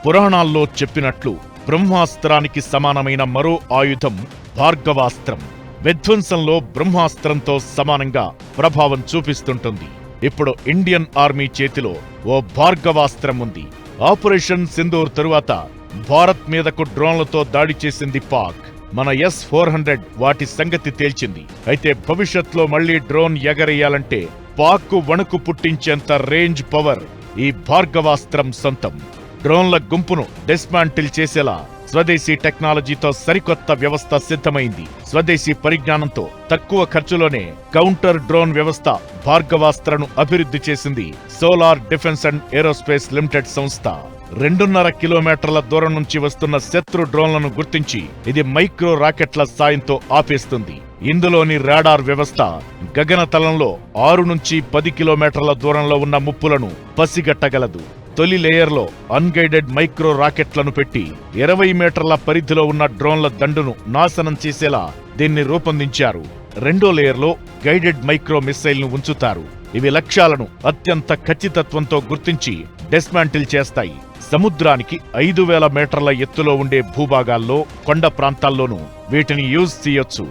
పురాణాల్లో చెప్పినట్లు బ్రహ్మాస్త్రానికి సమానమైన మరో ఆయుధం భార్గవాస్త్రం. విధ్వంసంలో బ్రహ్మాస్త్రంతో సమానంగా ప్రభావం చూపిస్తుంటుంది. ఇప్పుడు ఇండియన్ ఆర్మీ చేతిలో ఓ భార్గవాస్త్రం ఉంది. ఆపరేషన్ సింధూర్ తరువాత భారత్ మీదకు డ్రోన్లతో దాడి చేసింది పాక్. మన S-400 వాటి సంగతి తేల్చింది. అయితే భవిష్యత్లో మళ్లీ డ్రోన్ ఎగరేయాలంటే పాక్ వణుకు పుట్టించేంత రేంజ్ పవర్ ఈ భార్గవాస్త్రం సొంతం. డ్రోన్ల గుంపును డిస్మాంటిల్ చేసేలా స్వదేశీ టెక్నాలజీతో సరికొత్త వ్యవస్థ సిద్ధమైంది. స్వదేశీ పరిజ్ఞానంతో తక్కువ ఖర్చులోనే కౌంటర్ డ్రోన్ వ్యవస్థ భార్గవాస్త్రను అభివృద్ధి చేసింది solar defence and aerospace limited సంస్థ. 2.5 కిలోమీటర్ల దూరం నుంచి వస్తున్న శత్రు డ్రోన్లను గుర్తించి ఇది మైక్రో రాకెట్ల సాయంతో ఆపేస్తుంది. ఇందులోని రాడార్ వ్యవస్థ గగనతలంలో 6 నుంచి 10 కిలోమీటర్ల దూరంలో ఉన్న ముప్పులను పసిగట్టగలదు. తొలి లేయర్లో అన్గైడెడ్ మైక్రో రాకెట్లను పెట్టి 20 మీటర్ల పరిధిలో ఉన్న డ్రోన్ల దండును నాశనం చేసేలా దీన్ని రూపొందించారు. రెండో లేయర్లో గైడెడ్ మైక్రో మిస్సైల్ను ఉంచుతారు. ఇవి లక్ష్యాలను అత్యంత ఖచ్చితత్వంతో గుర్తించి డిస్మాంటిల్ చేస్తాయి. సముద్రానికి 5,000 మీటర్ల ఎత్తులో ఉండే భూభాగాల్లో, కొండ ప్రాంతాల్లోనూ వీటిని యూజ్ చేయొచ్చు.